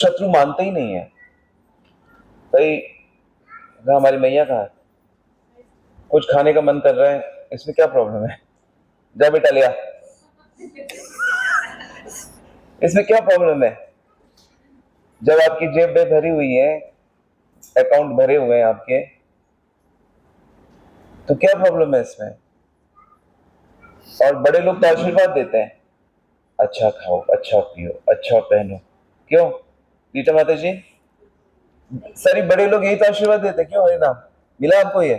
शत्रु मानते ही नहीं है भाई। हमारी मैया कहा है, कुछ खाने का मन कर रहा है, इसमें क्या प्रॉब्लम है, जा बेटा लिया, इसमें क्या प्रॉब्लम है? जब आपकी जेब में भरी हुई है, अकाउंट भरे हुए हैं आपके, तो क्या प्रॉब्लम है इसमें? और बड़े लोग तो आशीर्वाद देते हैं, अच्छा खाओ, अच्छा पियो, अच्छा पहनो। क्यों रीटा माता जी? सारी बड़े लोग यही तो आशीर्वाद देते हैं। क्यों हरे नाम मिला आपको ये?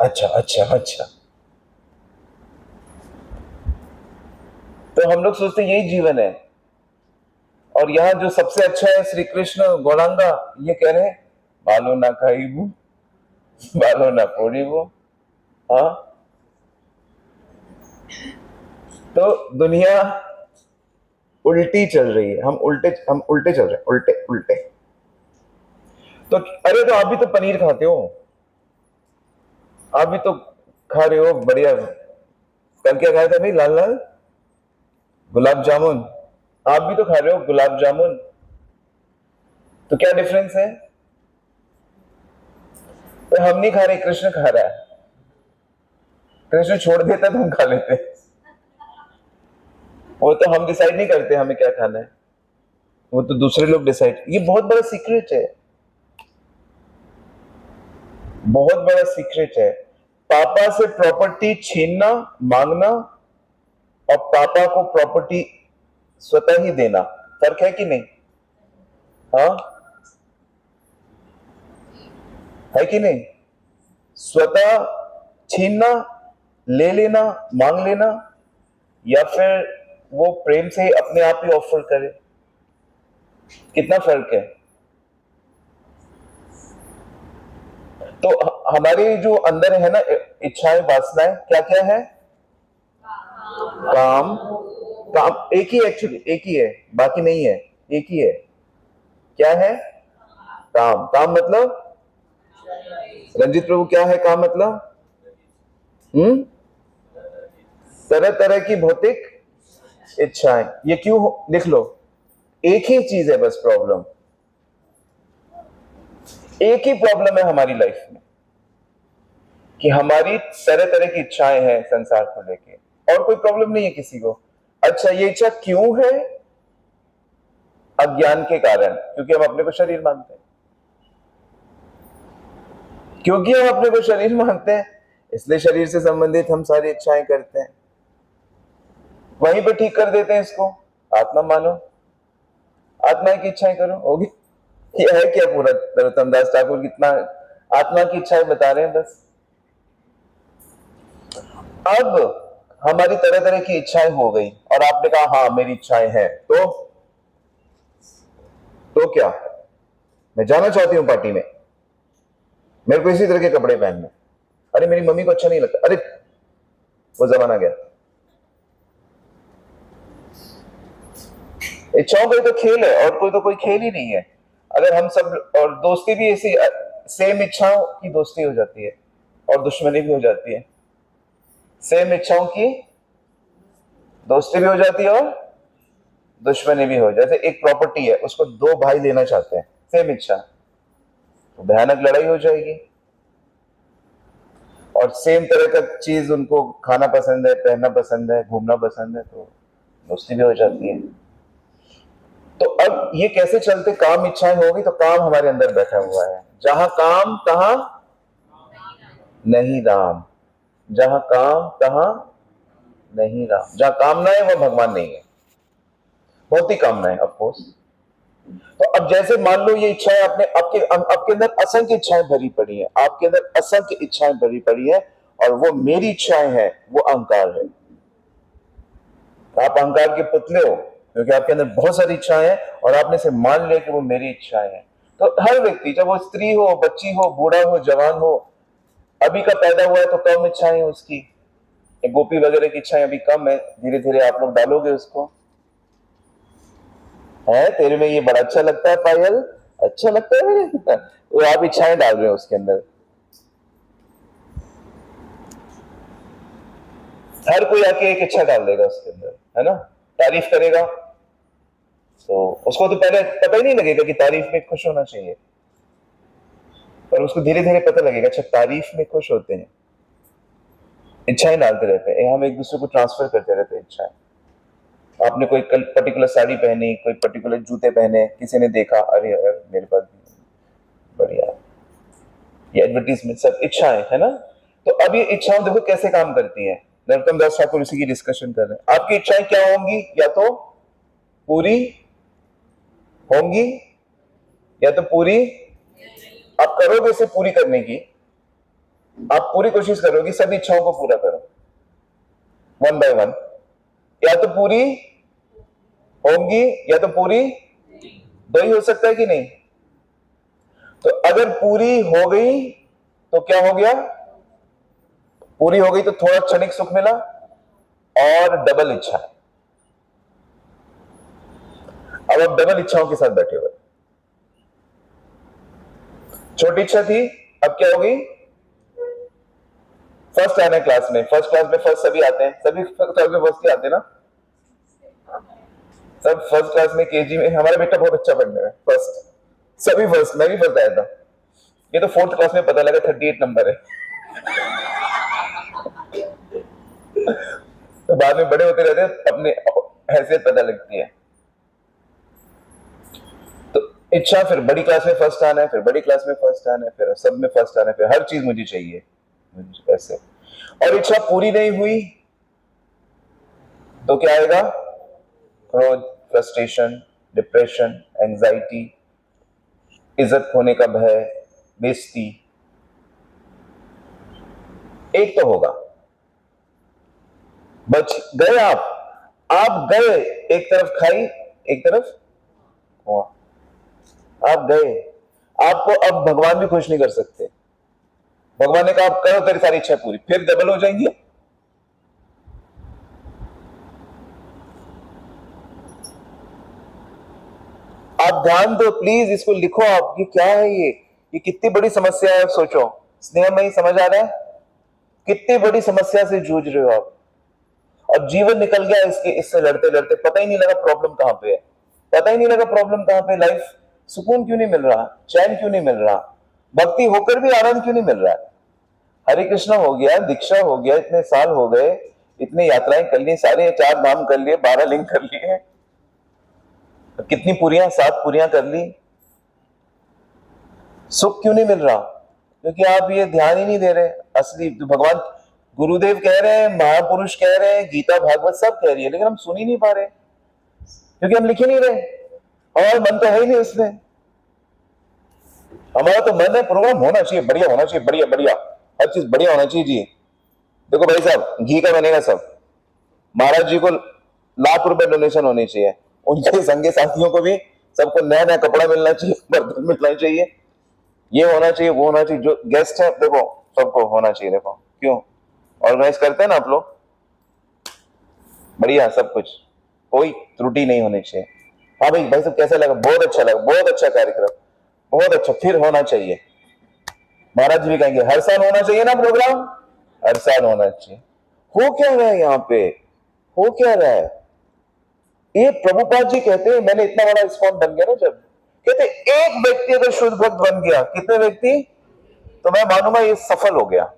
अच्छा अच्छा अच्छा। तो हम लोग सोचते हैं यही जीवन है। और यहाँ जो सबसे अच्छा है श्री कृष्ण गौरांगा, ये कह रहे हैं बालो ना खाइबू, बालो ना पोड़ीबू। हाँ, तो दुनिया उल्टी चल रही है, हम उल्टे चल रहे हैं, उल्टे उल्टे। तो अरे तो आप भी तो पनीर खाते हो, आप भी तो खा रहे हो, बढ़िया। कल क्या खाया था भाई? लाल लाल गुलाब जामुन। आप भी तो खा रहे हो गुलाब जामुन, तो क्या डिफरेंस है? तो हम नहीं खा रहे, कृष्ण खा रहा है। कृष्ण छोड़ देता तो हम खा लेते। वो तो हम डिसाइड नहीं करते हमें क्या खाना है, वो तो दूसरे लोग डिसाइड। ये बहुत बड़ा सीक्रेट है, बहुत बड़ा सीक्रेट है। पापा से प्रॉपर्टी छीनना, मांगना, और पापा को प्रॉपर्टी स्वतः ही देना, फर्क है कि नहीं? हाँ, है कि नहीं? स्वतः छीनना, ले लेना, मांग लेना, या फिर वो प्रेम से अपने आप ही ऑफर करे, कितना फर्क है? तो हमारे जो अंदर है ना, इच्छाएं, वासनाएं क्या क्या है? काम, काम एक ही, एक्चुअली एक ही है, बाकी नहीं है, एक ही है। क्या है? काम। काम मतलब, रंजित प्रभु क्या है काम मतलब? हम्म, तरह तरह की भौतिक इच्छाएं। ये क्यों लिख लो, एक ही चीज है बस प्रॉब्लम, एक ही प्रॉब्लम है हमारी लाइफ में, कि हमारी तरह तरह की इच्छाएं हैं संसार को लेके, और कोई प्रॉब्लम नहीं है किसी को। अच्छा, ये इच्छा क्यों है? अज्ञान के कारण, क्योंकि हम अपने को शरीर मानते हैं। क्योंकि हम अपने को शरीर मानते हैं, इसलिए शरीर से संबंधित हम सारी इच्छाएं करते हैं। वहीं पे ठीक कर देते हैं इसको, आत्मा मानो, आत्मा की इच्छाएं करो, होगी। ये है क्या पूरा नरोत्तम दास ठाकुर कितना आत्मा की इच्छाएं बता रहे हैं बस। अब हमारी तरह तरह की इच्छाएं हो गई, और आपने कहा हाँ मेरी इच्छाएं हैं, तो क्या? मैं जाना चाहती हूँ पार्टी में, मेरे को इसी तरह के कपड़े पहनने। अरे मेरी मम्मी को अच्छा नहीं लगता, अरे वो जमाना गया। इच्छाओं का तो खेल है, और कोई तो कोई खेल ही नहीं है। अगर हम सब, और दोस्ती भी ऐसी, सेम इच्छाओं की दोस्ती हो जाती है, और दुश्मनी भी हो जाती है। सेम इच्छाओं की दोस्ती भी हो जाती है, और दुश्मनी भी हो जाती है। जैसे एक प्रॉपर्टी है, उसको दो भाई लेना चाहते हैं, सेम इच्छा, तो भयानक लड़ाई हो जाएगी। और सेम तरह का चीज उनको खाना पसंद है, पहनना पसंद है, घूमना पसंद है, तो दोस्ती भी हो जाती है। तो अब ये कैसे चलते? काम इच्छाएं होगी तो काम हमारे अंदर बैठा हुआ है। जहां काम तहां नहीं राम, जहां काम तहां नहीं राम। जहां कामना है वह भगवान नहीं है, बहुत ही कामना है ऑफकोर्स। तो अब जैसे मान लो ये इच्छाएं आपने, आपके अंदर असंख्य इच्छाएं भरी पड़ी है, आपके अंदर असंख्य इच्छाएं भरी पड़ी है, और वो मेरी इच्छाएं हैं, वो अहंकार है। आप अहंकार के पुतले हो, क्योंकि आपके अंदर बहुत सारी इच्छाएं हैं, और आपने से मान लिया कि वो मेरी इच्छाएं हैं। तो हर व्यक्ति, चाहे वो स्त्री हो, बच्ची हो, बूढ़ा हो, जवान हो, अभी का पैदा हुआ है तो कम इच्छाएं हैं उसकी। गोपी वगैरह की इच्छाएं अभी कम है, धीरे धीरे आप लोग डालोगे उसको। है तेरे में ये बड़ा अच्छा लगता है पायल, अच्छा लगता है मेरे वो आप इच्छाएं डाल रहे हो उसके अंदर। हर कोई आके एक इच्छा डाल देगा उसके अंदर, है ना, तारीफ करेगा, तो उसको तो पहले पता ही नहीं लगेगा कि तारीफ में खुश होना चाहिए, पर उसको धीरे धीरे पता लगेगा अच्छा तारीफ में खुश होते हैं, इच्छाएं डालते रहते हैं, हम एक दूसरे को ट्रांसफर करते रहते हैं इच्छाएं। आपने कोई पर्टिकुलर साड़ी पहनी, कोई पर्टिकुलर जूते पहने, किसी ने देखा, अरे यार मेरे पास बढ़िया, ये एडवर्टीजमेंट सब इच्छाएं है ना। तो अब ये इच्छाएं देखो कैसे काम करती हैं। नरोत्तम दास ठाकुर इसी की डिस्कशन कर रहे हैं। आपकी इच्छाएं क्या होंगी, या तो पूरी होंगी या तो पूरी, आप करोगे इसे पूरी करने की, आप पूरी कोशिश करोगे सभी इच्छाओं को पूरा करो वन बाय वन, या तो पूरी होंगी या तो पूरी, दो ही हो सकता है कि नहीं। तो अगर पूरी हो गई तो क्या हो गया, पूरी हो गई तो थोड़ा क्षणिक सुख मिला और डबल इच्छा। अब आप डबल इच्छाओं के साथ बैठे हुए, छोटी इच्छा थी, अब क्या होगी, फर्स्ट आना क्लास में, फर्स्ट क्लास में फर्स्ट सभी आते हैं, सभी फर्स्ट क्लास में फर्स्ट ही आते हैं ना, सब फर्स्ट क्लास में केजी में। हमारा बेटा बहुत अच्छा पढ़ने में, फर्स्ट, सभी फर्स्ट, मैं भी फर्स्ट आया था। ये तो फोर्थ क्लास में पता लगा 38 नंबर है। तो बाद में बड़े होते रहते अपने हैसियत पता लगती है। तो इच्छा फिर बड़ी क्लास में फर्स्ट आना है, फिर बड़ी क्लास में फर्स्ट आना है, फिर सब में फर्स्ट आना है, फिर हर चीज मुझे चाहिए ऐसे। और इच्छा पूरी नहीं हुई तो क्या आएगा, क्रोध, फ्रस्ट्रेशन, डिप्रेशन, एंजाइटी, इज्जत खोने का भय, बेइज्जती। एक तो होगा, बच गए आप गए, एक तरफ खाई एक तरफ हुआ, आप गए। आपको अब भगवान भी खुश नहीं कर सकते। भगवान ने कहा आप करो तेरी सारी इच्छा पूरी, फिर डबल हो जाएंगी। आप ध्यान दो प्लीज, इसको लिखो आप, ये क्या है, ये कितनी बड़ी समस्या है। सोचो स्नेह में ही समझ आ रहा है कितनी बड़ी समस्या से जूझ रहे हो आप। अब जीवन निकल गया इससे लड़ते लड़ते, पता ही नहीं लगा प्रॉब्लम कहां पे है, पता ही नहीं लगा प्रॉब्लम कहां पे। लाइफ सुकून क्यों नहीं मिल रहा, चैन क्यों नहीं मिल रहा, भक्ति होकर भी आनंद क्यों नहीं मिल रहा है। हरे कृष्णा हो गया, दीक्षा हो गया, इतने साल हो गए, इतनी यात्राएं कर ली, सारे 4 धाम कर लिए, 12 लिंग कर लिए, कितनी पुरियां 7 पुरियां कर ली, सुख क्यों नहीं मिल रहा, क्योंकि आप ये ध्यान ही नहीं दे रहे। असली तो भगवान गुरुदेव कह रहे हैं, महापुरुष कह रहे हैं, गीता भागवत सब कह रही है, लेकिन हम सुन ही नहीं पा रहे क्योंकि हम लिख ही नहीं रहे, हमारा मन तो है ही नहीं उसमें। हमारा तो मन है प्रोग्राम होना चाहिए, बढ़िया होना चाहिए, बढ़िया बढ़िया, हर चीज बढ़िया होना चाहिए जी। देखो भाई साहब, घी का बनेगा सब, महाराज जी को लाख रुपए डोनेशन होनी चाहिए, उनके संगे साथियों को भी सबको नया नया कपड़ा मिलना चाहिए, बर्तन मिलना चाहिए, ये होना चाहिए, वो होना चाहिए, जो गेस्ट है देखो सबको होना चाहिए। देखो क्यों ऑर्गेनाइज करते हैं ना आप लोग, बढ़िया सब कुछ, कोई त्रुटि नहीं होनी चाहिए। हाँ भाई, भाई सब कैसा लगा, बहुत अच्छा लगा, बहुत अच्छा कार्यक्रम, बहुत अच्छा, फिर होना चाहिए। महाराज जी भी कहेंगे हर साल होना चाहिए ना प्रोग्राम, हर साल होना चाहिए। हो क्या रहा है यहाँ पे, हो क्या रहा है, ये प्रभुपाद जी कहते हैं, मैंने इतना बड़ा इस्कॉन बन गया ना, जब कहते एक व्यक्ति अगर शुद्ध भक्त बन गया, कितने व्यक्ति, तो मैं मानूंगा ये सफल हो गया।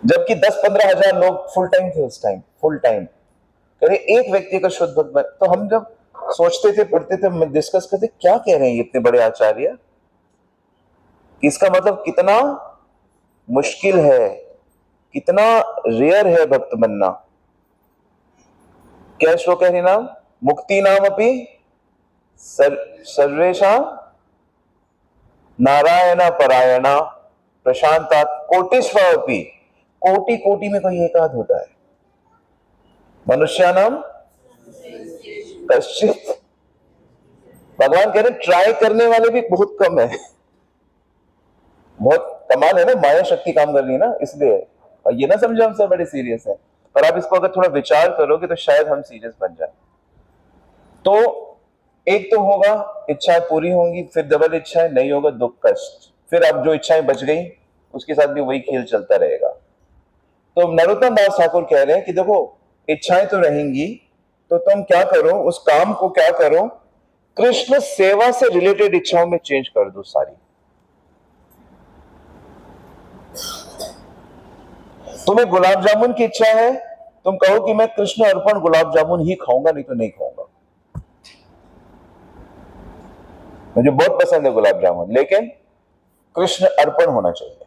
जबकि 10-15 हजार लोग फुल टाइम थे उस टाइम, फुल टाइम। कह रहे एक व्यक्ति का शुद्ध भक्त बन, तो हम जब सोचते थे, पढ़ते थे, डिस्कस करते, क्या कह रहे हैं इतने बड़े आचार्य, इसका मतलब कितना मुश्किल है, कितना रेयर है भक्त बनना। क्या श्लोक है नाम, मुक्ति नाम अपनी सर्वेशा नारायण परायणा प्रशांता कोटिस्वपि, कोटि कोटि में कोई एकाध होता है, मनुष्यानाम कश्चित। भगवान कह रहे ट्राई करने वाले भी बहुत कम है। बहुत कमाल है ना, माया शक्ति काम कर रही है ना, इसलिए। और ये ना समझो हम सब बड़े सीरियस है, पर आप इसको अगर थोड़ा विचार करोगे तो शायद हम सीरियस बन जाए। तो एक तो होगा इच्छाएं पूरी होंगी, फिर डबल इच्छाएं, नहीं होगा दुख कष्ट, फिर अब जो इच्छाएं बच गई उसके साथ भी वही खेल चलता रहेगा। तो नरोत्तम दास ठाकुर कह रहे हैं कि देखो इच्छाएं तो रहेंगी, तो तुम क्या करो, उस काम को क्या करो, कृष्ण सेवा से रिलेटेड इच्छाओं में चेंज कर दो सारी। तुम्हें गुलाब जामुन की इच्छा है, तुम कहो कि मैं कृष्ण अर्पण गुलाब जामुन ही खाऊंगा, नहीं तो नहीं खाऊंगा। मुझे बहुत पसंद है गुलाब जामुन, लेकिन कृष्ण अर्पण होना चाहिए।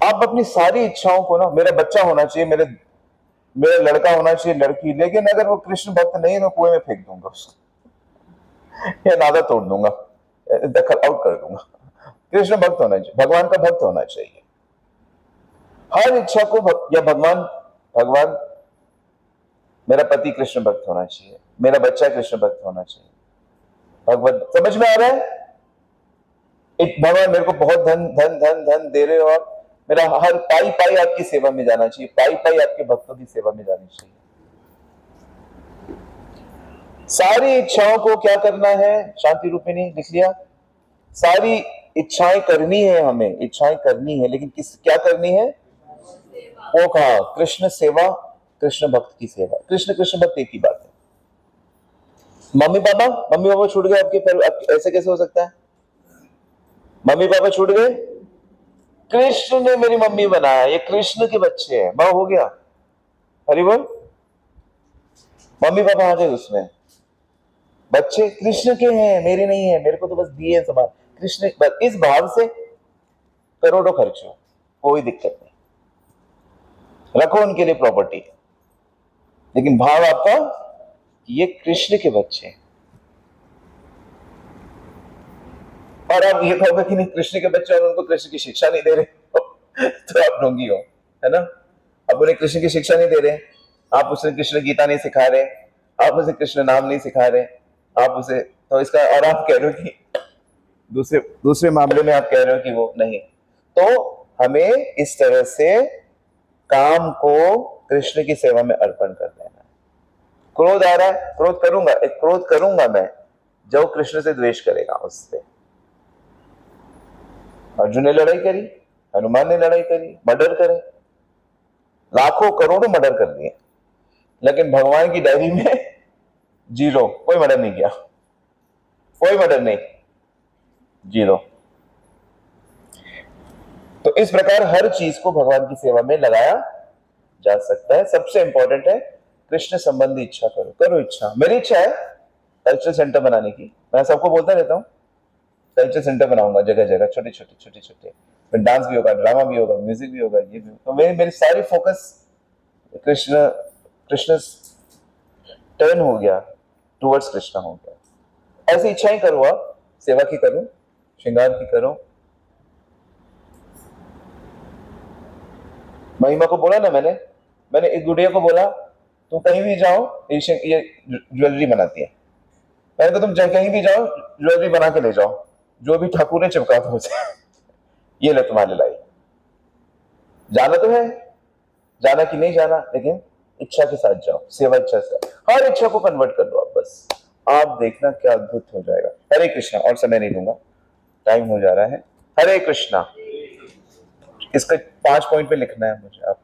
आप अपनी सारी इच्छाओं को ना, मेरा बच्चा होना चाहिए, मेरा लड़का होना चाहिए, लड़की, लेकिन अगर वो कृष्ण भक्त नहीं तो कुएं में फेंक दूंगा उसको, या नादा तोड़ दूंगा, दखल आउट कर दूंगा। कृष्ण भक्त होना चाहिए, भगवान का भक्त होना चाहिए। हर इच्छा को या भगवान मेरा पति कृष्ण भक्त होना चाहिए, मेरा बच्चा कृष्ण भक्त होना चाहिए। भगवत समझ में आ रहा है? भगवान मेरे को बहुत धन धन धन धन दे रहे हो आप, मेरा हर पाई पाई आपकी सेवा में जाना चाहिए, पाई पाई आपके भक्तों की सेवा में जानी चाहिए। सारी इच्छाओं को क्या करना है, शांति रूपिणी लिख लिया, सारी इच्छाएं करनी है, हमें इच्छाएं करनी है, लेकिन क्या करनी है? वो कहा कृष्ण सेवा, कृष्ण भक्त की सेवा। कृष्ण कृष्ण भक्त एक ही बात है। मम्मी पापा छूट गए आपके, फिर ऐसे कैसे हो सकता है? मम्मी पापा छूट गए, कृष्ण ने मेरी मम्मी बनाया, ये कृष्ण के बच्चे हैं, मैं हो गया। हरि बोल। मम्मी पापा आ गए उसमें, बच्चे कृष्ण के हैं, मेरे नहीं है, मेरे को तो बस दिए समान कृष्ण। इस भाव से करोड़ों खर्च हो, कोई दिक्कत नहीं, रखो उनके लिए प्रॉपर्टी, लेकिन भाव आपका ये कृष्ण के बच्चे हैं। और आप ये कहोगे कि नहीं कृष्ण के बच्चे और उनको कृष्ण की शिक्षा नहीं दे रहे तो आप ढोंगी हो, है ना? अब उन्हें कृष्ण की शिक्षा नहीं दे रहे, आप उसे कृष्ण गीता नहीं सिखा रहे, आप उसे कृष्ण नाम नहीं सिखा रहे, आप उसे, तो इसका, और आप कह रहे हो कि दूसरे मामले में आप कह रहे हो कि वो नहीं। तो हमें इस तरह से काम को कृष्ण की सेवा में अर्पण कर देना है। क्रोध आ रहा है, क्रोध करूंगा मैं, जो कृष्ण से द्वेष करेगा उससे। अर्जुन ने लड़ाई करी, हनुमान ने लड़ाई करी, मर्डर करे, लाखों करोड़ों मर्डर कर दिए, लेकिन भगवान की डायरी में 0, कोई मर्डर नहीं किया, कोई मर्डर नहीं, 0। तो इस प्रकार हर चीज को भगवान की सेवा में लगाया जा सकता है। सबसे इंपॉर्टेंट है कृष्ण संबंधी इच्छा करो इच्छा। मेरी इच्छा है कल्चरल सेंटर बनाने की, मैं सबको बोलता रहता हूँ कल्चरल सेंटर बनाऊंगा, जगह जगह छोटे छोटे, डांस भी होगा, ड्रामा भी होगा, म्यूजिक भी होगा, ये भी होगा। तो मेरी सारी फोकस कृष्ण टर्न हो गया, टुवर्ड्स कृष्ण हो गया। ऐसी इच्छाएं करो आप, सेवा की करो, श्रृंगार की करो। महिमा को बोला ना मैंने एक गुड़िया को बोला तुम कहीं भी जाओ, ये ज्वेलरी बनाती है, मैंने कहा तुम कहीं भी जाओ ज्वेलरी बना के ले जाओ, जो भी ठाकुर ने चिपका था उसे ये ले तुम्हारे लाई। जाना तो है, जाना कि नहीं जाना, लेकिन इच्छा के साथ जाओ, सेवा इच्छा से, हर इच्छा को कन्वर्ट कर दो आप, बस आप देखना क्या अद्भुत हो जाएगा। हरे कृष्णा, और समय नहीं दूंगा, टाइम हो जा रहा है। हरे कृष्णा, इसका 5 पॉइंट पे लिखना है मुझे, आप